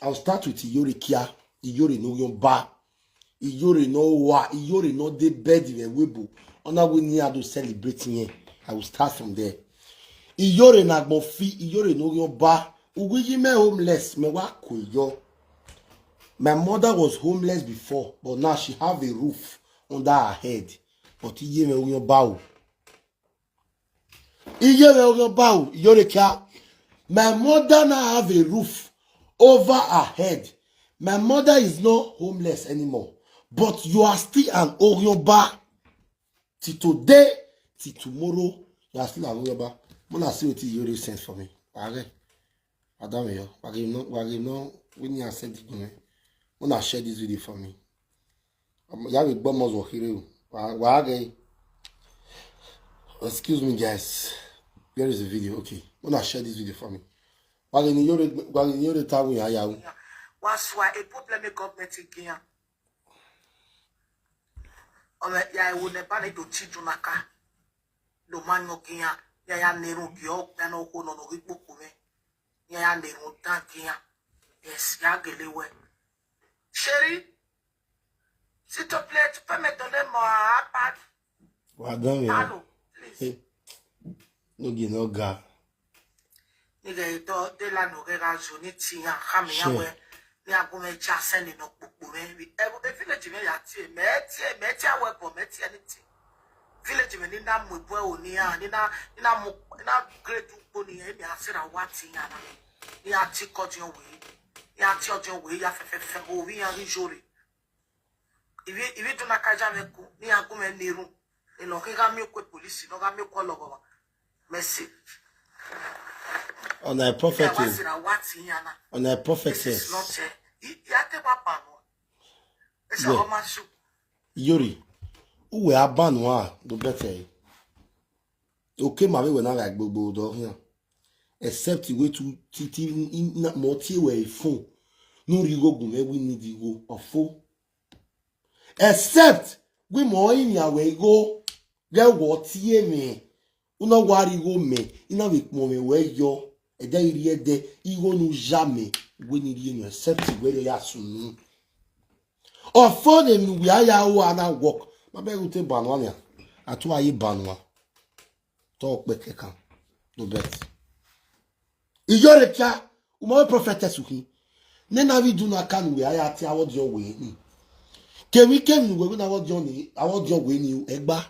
I'll start with Iyore Kia. Iyore no yon ba. Iyore no wa. Iyore no de bed in a webo. Ona we near to celebrating here. I will start from there. Iyore na gbofi. Iyore no yon ba. Uwe me homeless. Me wa yo. My mother was homeless before, but now she have a roof under her head. But Iyore me yon ba. Iyore no yon ba. Iyore Kia. My mother now have a roof over her head. My mother is not homeless anymore. But you are still an Orionba. Till today, till tomorrow, you are still an Orionba. I'm not see what you sent for me. Okay. Adam, you know, when you said it, I'm not share this video for me. You have a bomb of hero. Excuse me, guys. Here is the video. Okay. I'm not share this video for me. What's why a problem government again? Ya will never need to teach you naka. No man no kia. Ya nero gyo. Ya no kono no ripokume. Ya nero tankia. Yes, ya gelewe. Sherry, sit to play to permit on them more apart. What done you? Hello, please. No give no ga. Nigga, you don't de la no rega zoni tia. Hamia we. Ni agume jasen ni no kukume. Village me yati. Meti awepo. Meti anything. Village me ni na mwebwe unia. Ni na great uponi. Ni asira wati yana. Ni ati koti yon we. Ni ati oti yon we. Ya fefe ovi ya rijori. Ivi tu na kaja meku. Ni agume niru. Ni no kega mi kwe polisi. No ga mi kwa logo. Merci. On a prophet. On a prophet. Iyore, uwe abanwa do better. Okay, my way when I like bobo do here. Except you way to titi in multi way phone. No rigo gume we need you go or phone. Except we more in your way go. Get what ye me. Una wari go me. Ina week moment where yo. E da iri ede igo no jamais we need you except where they are soon. Or for them we are ya na work. Ma be go te banwa ya. Atu ayi banwa. Talk back kan. No bet. Iyore Kia, umo prophetess uki. Ne na we do na kan we aya ti awod your way ni. Ke we kem we na awod your way ni egba.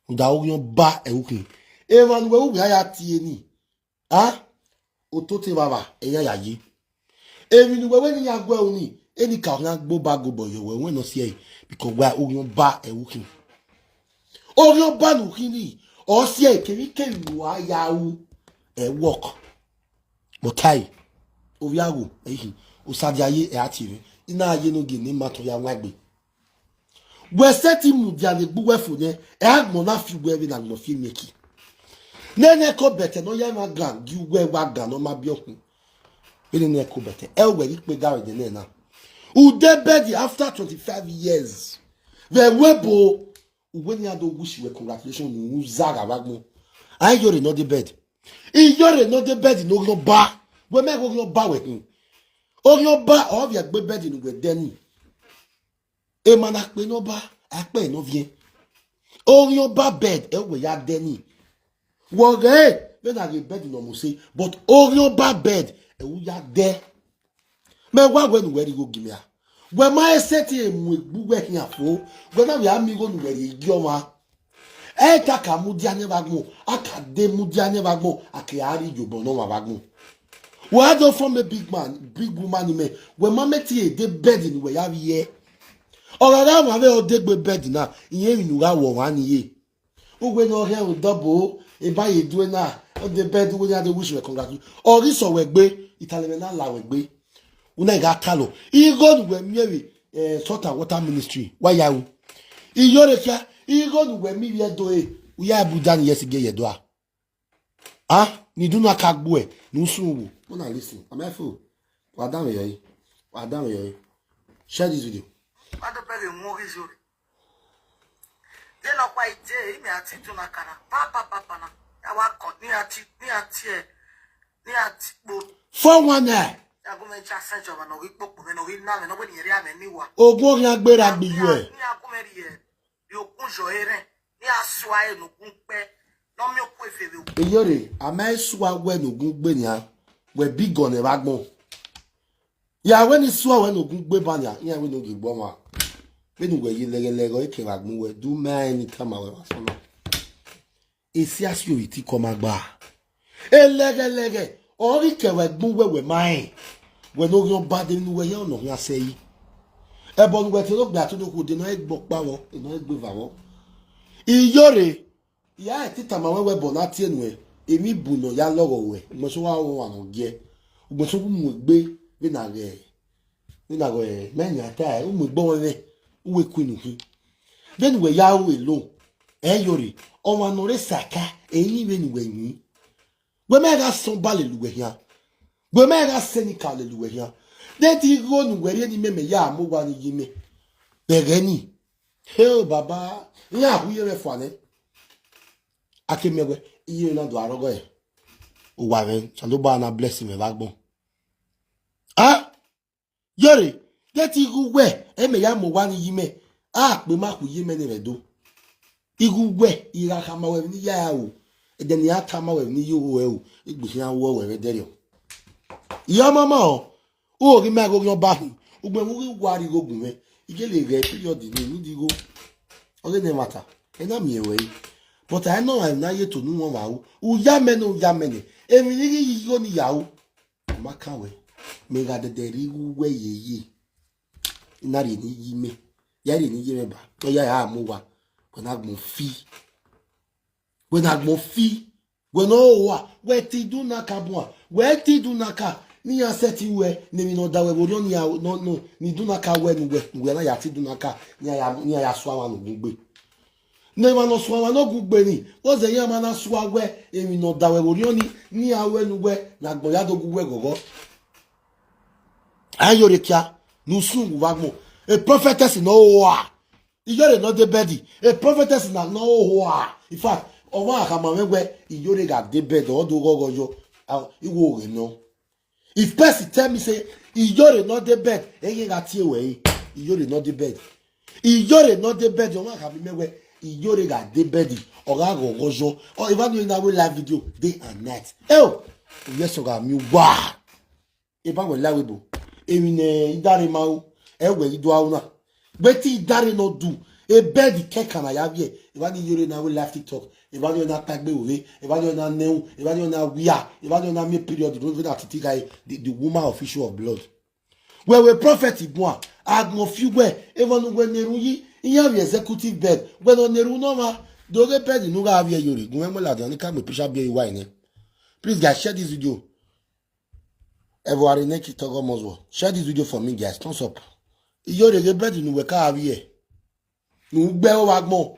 Nda o yon ba e uki. E man we aya ti ni. Ah? Otote baba eya yayi emi ni wewe ni agwa oni eni ka na gbo ba go boyo we no see e because we orion ba e wukin orion ba nu kini o see e kemi kemi wa yawo e work motai oviago ehi o sadi aye e ativi ina aye no gi ni mato ya wagbe we seti mu dia le gbuwe fo ne e agmo na fi gwe bi na no fi meki nene ko bete no ya ma gan gi ugwe wa gan no ma bi okun ele ne ko bete e we ri pe gare de ne na u de bedi after 25 years we webo uwe ni ado wish we congratulations ni uzaga bagmo Iyore no de bed Iyore no de bed no lo ba we me go lo ba we hin o lo ba o bi agbe bed ni we deni e mana pe no ba ape no vie o lo ba bed e we ya deni Wore, when I get bed no mo say, but Orion bad bed, and we are there. Me wa when we go give me. When my setting we working for, when we are me go to where you go. E taka mudia never go, akade mudia never go, akiari jobo no mabago. We don't from a big man, big woman me. When mama tie de bed in we have here. Or around have all de bed na, iye you ga wo wan ye. Ugwe no here with double. E ba ye do na o de bed we ya de wish we congratulate or ri so we gbe Italian na la we gbe una ga kalo I go we mi salt and water ministry why ya u Iyore Kia I go we mi we do we ya Abuja ni yesige ye do ah ni do na ka gbo e nu sun wo una listen am I fool wa down yo share this video I don't pay more resort. They not quite there. Me ati tu na kana. Papa na. Ya wa kon ni ati bo. 419. Agume Jackson job and we book men or now and nobody here and anyone. Ogun ya gbera gbi yo e. Ni agume here. You kunjo ere. Ni aswa no kunpe. No me okwe feve. Iyore, ama swa we no gun gbe nya. We big on e bagbon. Ya when is swa we no gun gbe ba nya. Ya we no gbo ma. Me no we yi lege e ke bagbon we do man come away so no. Esi asyority come agba. E lege. Ori ke we gbon we mai. We no yon bad in we yon no yan say. E bon we te lo gba to do ko de no e gbo pa won, e no e gbe va won. Iyore, ya ti tama we bo na tie nu e. Emi bu no ya loro we. Mo so wa won an ge. Mo so mu gbe bi na ge. Ni na go e men ya ta e mu gbo won we. We kwinu hi. Then we ya we lo. Iyore, o wa no re saka, eyin we ni we yin. We me ga son baleluwe hian. We me ga senika hallelujah hian. De ti go nu we ni me ya mo wa ni yime. Bere ni. Hey baba, ya hu ye fo ane. Akemewe, iye na do arogo e. O wa ren, sando ba na blessing me bagbon. Ah! Yore, de ti go we, e me ya mo wa ni yime. Ah, pe ma ku yime ni redo. Igu we, ira kama we ni ya o. Then ya tama we ni yo we igbusi an wo we dere o iya mama o ri me go yan ba ugbe mu ri wari go gun me ige le re period ni di go o le ne mata e na mi ewe but I know I na ye to nu won wa o ya me no ya me ni emi ni yi go ni ya o maka we me ga de ri we ye ina ri ni yi me ya ri ni yi me ba o ya ya mu wa ko na gun fi when agbo fi when wa we ti do naka bo we ti do naka ni ya seti we ni mi no da we bo ni ya no ni do naka we ni we na ya ti do naka ni ya so awa no gugbe ni ma no so awa no gugbe ni o ze yan ma na so awe e mi no da we bo ni awe nu we na gbo ya do gugbe gogo Iyore kia nu sun wagmo a prophetess no wa Iyore no de bedi a prophetess na no wa in fact Owa akama megwe Iyore ga de bed or do go yo iwo re no. If person tell me say Iyore not the bed, eye ga tie we Iyore not the bed. Iyore not the bed, owa akama megwe Iyore ga de bed or ga go yo. Or even you na we live video day and night. Oh, yes oga mi wa. E ba we live bo. Emi ne idare ma o. E we ido awuna. Beti idare no do. E bed keka na ya vie. Even Iyore na we live TikTok. If you na tagbe owe, if you na new, if you na wia, if you na me period, don't that the woman of issue of blood. Where we prophet igwa, agmo fiwe, even when neruyi, in your executive bed, when on neru no ma, do the bed in Nuga Avia Yuri, Gumela, the only come with Pisha be wine. Please guys, share this video. Everyone neki togo mozwo. Share this video for me, guys. Thumbs up. Iyore the bed in Nuweka Avia. Nugbe wagmo.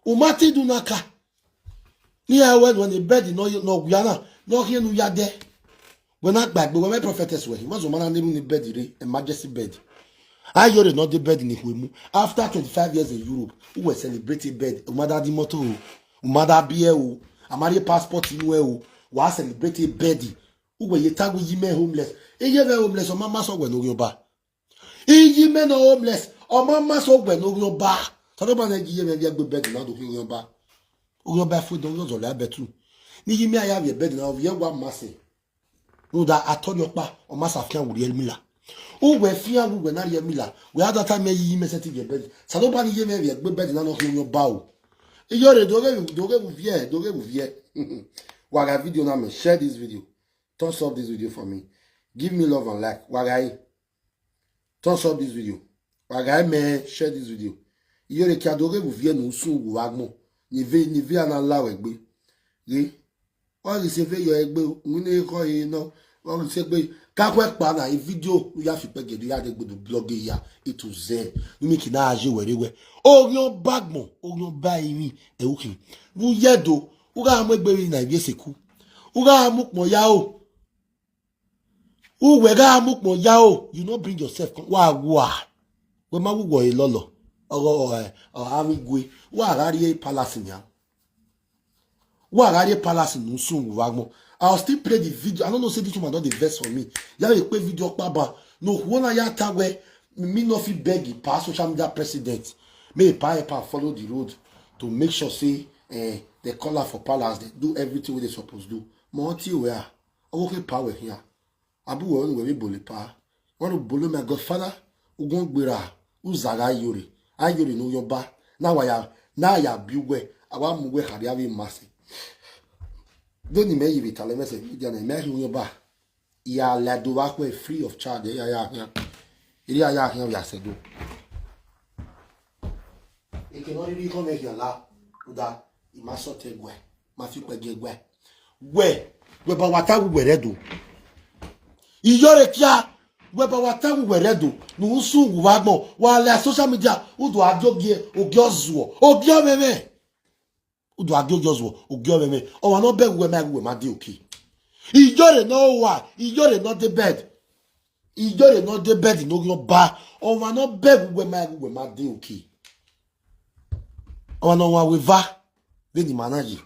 Umati dunaka. Ni awen when the bed no guyana no here no yade when not back but when my prophetess were he was man name in the bed emergency bed Iyore not the bed in Ihuemu after 25 years in Europe who were celebrating bed umada di moto umada bie o amari passport inu e o wa celebrating bed who were yetagu yime homeless eye ve homeless o mama so gwe no yoba yime no homeless o mama so gwe no yoba so ba na yime be gbe bed na do yoba Uyo ba fu don zo la betu ni yimi aya be bed na ye wa mase no da atonyo pa o masa fian wuri elmila o we fian wu na ye mila we ada ta me yi me seti be bed sa do ba ni ye me be gbe bed na no yo ba o Iyore doge bu vie waga video na me share this video thumbs up this video for me give me love and like waga thumbs up this video waga me share this video Iyore ki adoge bu vie no sun wu wagmo ni ve ana la we gbe re o ri se fe yo egbe nne ko yi no o ri se gbe ka kwe pa na video ya fi pe gede ya de gbodo blog ya e to z mi ki na aje werewe orion bagmo orion ba yin e ukin bu yedo u ga mo egbe na ibi eseku u ga mu pon ya o u we ga mu pon ya o you no bring yourself wa we ma wu wo e lolo amigwe wa rari palace nya wa rari palace no sun wagmo I'll still play the video. I don't know say this woman not the verse for me. Ya will play video but no one ya tag where me no fit beg the pass social media president. May pay follow the road to make sure say they call her for palace, they do everything what they supposed to do. Monty where okay power here. Abu we bole pa. Want to bolo my godfather ugon gbera uzaga Iyore. Iyore no yoba. Now ya biwe awa muwe hariawe masi. Don't me you tell me say media na me hu yoba. Ya la do work free of charge. Ya. Iri ya ya se do. E ke no ri ko me here la uda ima so te gwe. Ma fi pe ge gwe. Gwe ba wata gwe redo. Iyore kia weba watawu weredo no usungu wagmo wala social media udo ajogie ogiozuo ogiomeme udo agiogiozuo ogiomeme o wa no beg we ma dey okay. Iyore no wa Iyore no dey bed. Iyore no dey bed no yo ba o wa no beg we ma dey okay. O wa no wa we va be ni manager.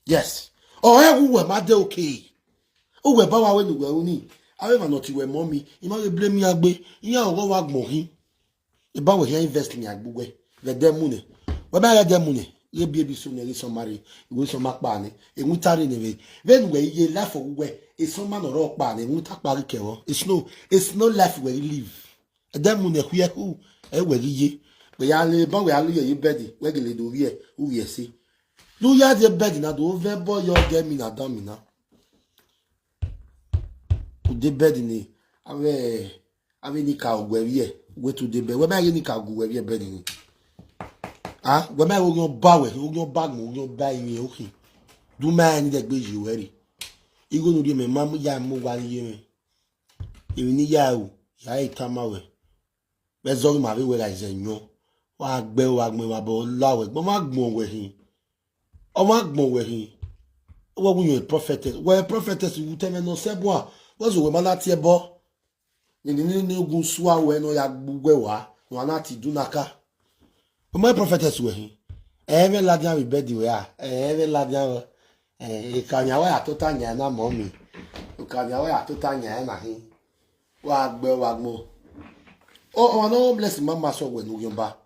Yes. O we ma dey okay. O we ba wa we ni we oni. I will not you mommy. You might blame me agbe. You are go wag mohi. About we invest in agbe. The dem money. When I get money, you be soon there is some marry. You will some mak bani. E mutari neve. When we ye laugh for we. It's some man or rock bani. Mutak bari kewo. It's no life where you live. A dem money who where ye. We are living. We are living. You bedi. We get do here. Who ye see? Do ya the bed na do over boy your game in a domina. De bed ni ave ni ka ogwerie we to de bed we ma ye ni ka ogwerie bed ni we ma wo ba bag mo wo ba yin okay do ma ni de gbe ji weri igo no ri me ma ya mo wa ye me ewi ni ya o ya itama we be zo ma we la zenyo wa gbe wa gbe wa bo lawe gbo ma gbon we hin o ma gbon we hin wo gun you prophetess you tell me no sebo what's the woman at your bo? In gun swa we no ya gbugwe no anati dunaka. My prophetess we even ladian we bedi we even ladian e kanya wa atota nya na mommy. O kanya wa atota nya na hin. Wa gbe wa gmo. O no bless mama so we no yomba.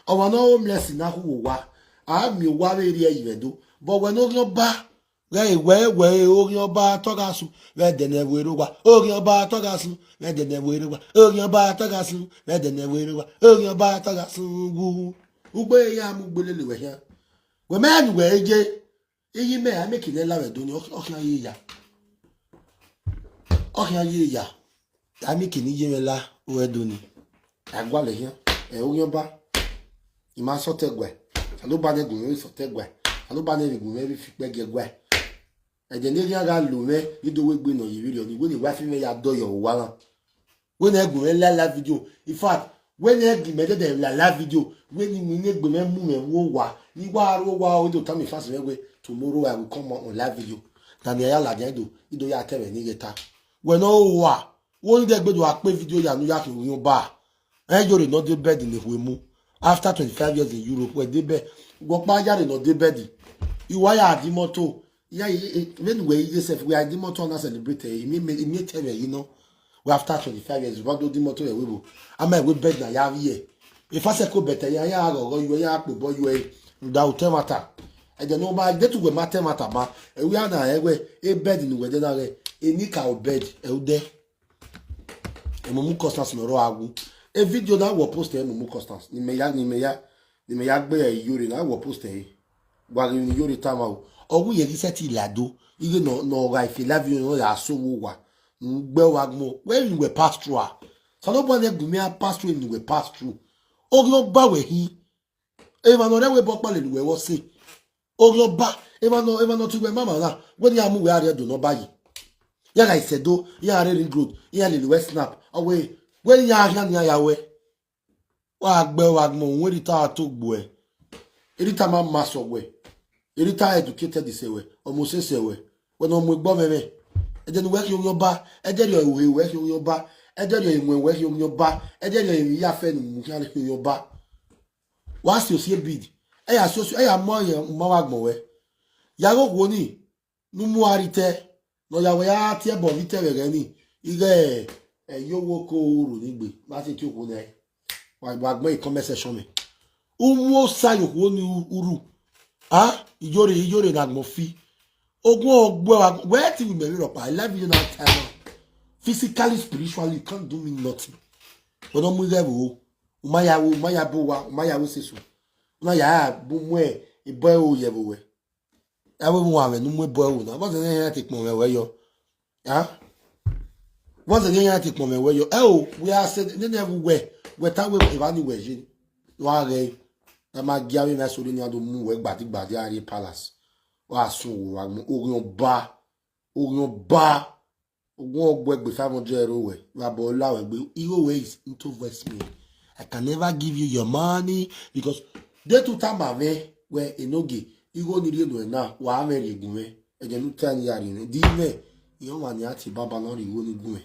O no bless na hu wa. A mi wa we ri eyedo. But we no yomba. We orin oba togasu we dene weruwa orin oba togasu we dene weruwa orin oba togasu we dene weruwa orin oba togasu ugbe ya mu gbelele we ya we man we je eyi me a make le lawe do ni okan ye ya a make ni je la we do ni agwa le ya orin oba ima so tegwe alo ba ne gun so tegwe alo ba ne gun me fi pe gegwe the nigga got low, you do we no you video. When you wife me, you do your one. When I go la video, in fact, when I give me the la video, when you need to move and war, you are to tell me fast away. Tomorrow I will come on live video. Daniel Lagendo, you do ya tell me nigga. When no wa, one day go to a video, ya New York in your bar. And you're not the bed in the Wemu. After 25 years in Europe, where they bed, walk my yard in the bed. You are the motto. Yeah, when we yourself, we are the motor not celebrated. It tell you know, we after 25 years, what do the motor we will? I might we bed na ya here. If I say go better, ya go you ya to boy you without matter. I don't know my get to go matter ma. We are na a bed in the weather na a nika bed there. A mumu Constance no ro agu. A video na we post mumu Constance. Ni me ya gbe Iyore na we post wa ni Iyore tama owu ye riseti lado you no right love you no ya so wa gbe wa gmo when you were pass through so no one go me pass through you were pass through oglo ba we hi e ma no re we bo pale we wo se oglo ba e ma no tu we mama na when ya mu we are do no ba yi ya ga isedo ya are ring road ya le we snap away when ya ya we wa gbe wa gmo we ri ta to gbo e ri ta ma ma so we Erita educated this way, almost say way. When on with Boveme, and then work your bar, and then you work your bar, and then you work your bar, and then you yafen your bar. Once you see a bid, I am more Mawagmoe. Yago Woni, no more arite, no ya we ya tie bo vitere re ni ire yowo ko uru nigbe ma se ti o ko ne wa gbon comment section me uwo sayo ko ni uru iyore na mo fi ogun ogbo where ti we me ro pa I love you now time physically spiritually you can't do me nothing but no mu level umayawo sesu na ya bu mu ibo o ye bo we awo mu ave nu mu ibo o na bo se yan ti pon we yo bo se yan ti pon we yo we are said ne everywhere we ta we evani we je wa re na ma gia we na so ni ado mu we gbadi ari palace wa sun wa mu orion ba ogun ogbo egbe 500 euro we wa bo lawe gbe euro way is into West me. I can never give you your money because they to time ave where Enogie igo ni no na wa ameri gunwe eje nu tan yari ni di me iyo wa ni ati baba no ri wo ni gunwe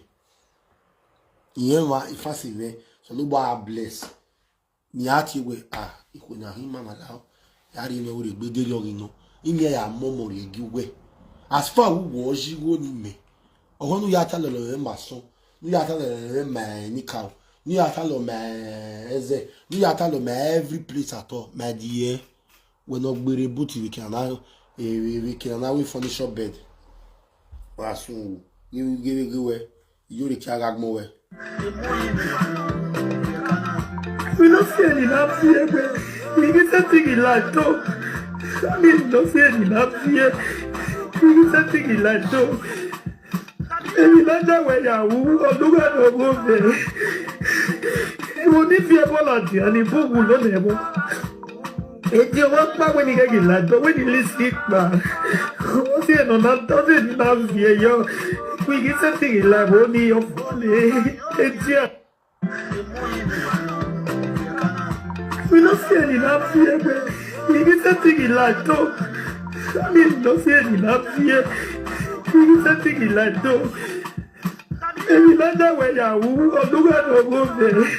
iyen wa ifasi we so lo ba bless ni ati we iko na hin mama la yari ni o re gbe de lori no imi ya momo re gi we as far wo ji wo ni me ohonu ya ta lo maso nu ya ta lo ma ni ka nu ya ta lo ma eze nu ya ta lo ma every place at all my dear we no gbere boot we can we furnish your bed wa sun ni gere we Iyore ki agagmo we we no see any love here we get something in life too we no see any love here we get something in life too èmi lọ́jọ́ ìwẹ̀yàwó ọdún mẹ́rin ogún bẹ̀rẹ̀ mo ní fi ẹbọ láti àní bóògù lónìí ẹbọ èdè wọn pàwé ní gẹ́gẹ́ lájọ wé ní lísì pa wọ́n sì ẹ̀nà náà tọ́jú ní náà fi ẹ̀yọ wíìgì sẹ́tìrì làbọ̀ ní ọ̀fọ̀ ní èdè à. mi lọ sí ẹ̀yìn náà fi ẹgbẹ́ wíìgì sẹ́tìrì lájọ mi lọ sí ẹ̀yìn náà fi ẹ̀. Something like that. Èmi lọ́jọ́ ìwẹ̀yàwó ọdún mẹ́rin ogún bẹ̀rẹ̀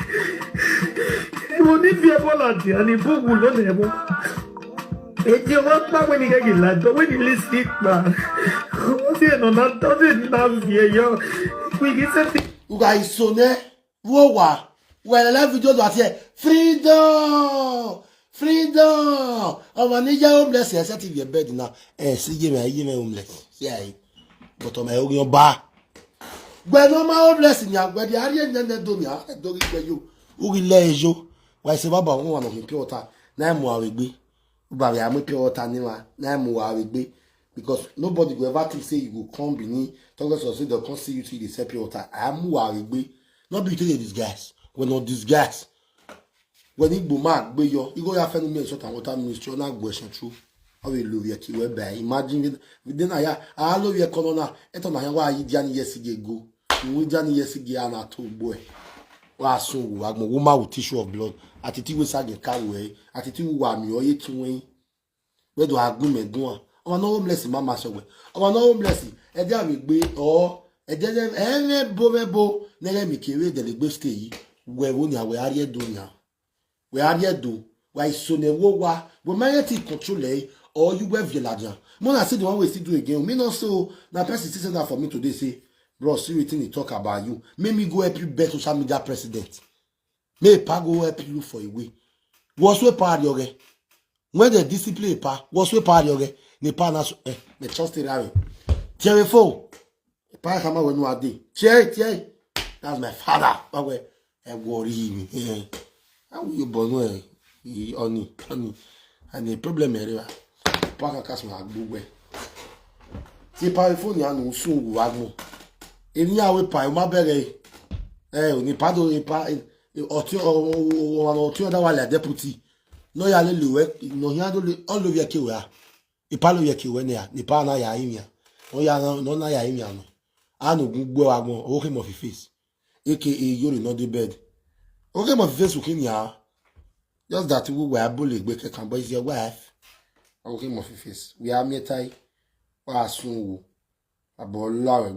mo ní fi ẹbọ láti àní bóògù lónìí ẹbọ èdè wọn pàwé ní gẹ́gẹ́ lájọ wé ní lísì pa wọ́n sì ẹ̀nà náà tọ́jú ní náà fi ẹ̀yọ wíìgì sẹ́tì. uga isone wo wa wele video do ati freedom ọmọ ni je homeless e set your bed now si je me homeless si ai but o me orion ba gbe no ma homeless ni agbede ari enene do mi a do ri pe yo ori le ejo wa se baba won wa no mi pure water na mu awegbe ba we am pure water ni wa na mu awegbe because nobody go ever think say you go come Benin talk us say they come see you till they sell pure water am mu awegbe not be tell disguise we not disguise when Igbo man gbe yo igo ya fenu me sort and water ministry na gbo esan true how we love you ki we buy imagine within aya love you corona eto na yan wa yi dia ni yesige go we dia ni yesige ana to gbo e wa sun wa gbo woman with tissue of blood atiti we sage kawe atiti wa mi oye tunwe we do agun megun o no homeless mama so we o no homeless e dia mi gbe o e je bo nele mi kere de le gbe stay yi we wo ni awe ari edo nya we are do why so ne wo wa we may take control or you were villager more I say the one we still do again me not so na person say that for me today say bro see wetin he talk about you make me go help you bet social media president may pa go help you for a way was we pa yore when the discipline pa was we pa yore ni pa na so me trust it right telephone pa kama we no ade che that's my father but we worry me how you born oni and the problem area pa kakas ma gbogbo ti pa phone ya no sun wa mo eni awe pa ma bere oni pa do pa oti oda wale deputy no ya le lewe no ya do le all of yake wa ipa lo yake we ne ya ni pa na ya imia o ya no na ya imia no anu gbogbo wa mo o ke mo fi face aka Iyore no dey bed okay, my face looking ya. Just that we were bully, we can boys your wife. Okay, my face. We are metai. Soon. About Laura.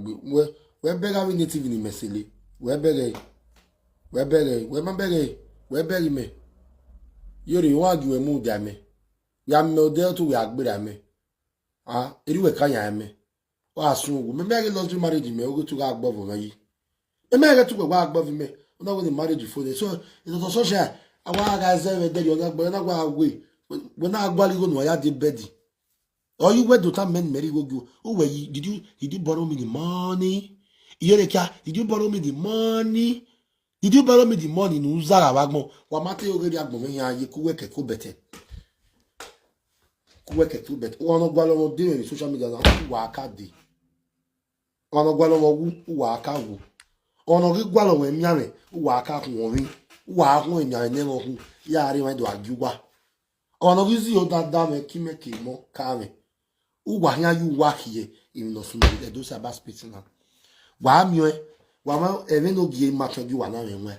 We're better native in the Messili. We're bury me. You want you a mood dame. We are no there to we are good at me. Anyway, can you me? wa sungu me me love marriage me go to ga agbo for me me me get to go agbo for me una go the marriage for so it is social awa ga ze de yo na gbo na gwa agwe we na agba ligo no ya de bedi or you went to time men merry go go oh where did you borrow me the money Iyore kia did you borrow me the money did you borrow me the money no zara wagmo wa mate o geri agbo me yan ye ku weke ko bete ono gwa lo de ni social media na wa aka de ono gwa lo wu wa aka wu ono gi gwa lo we miare wa aka hu wi wa hu enya ne mo hu ya ri wa do agiwa ono gi zi o dada me kime ke mo ka me wa hia yu wa hie in no sunu de do sa ba spit na wa miwe wa ma Enogie ma twa gi wa na me nwe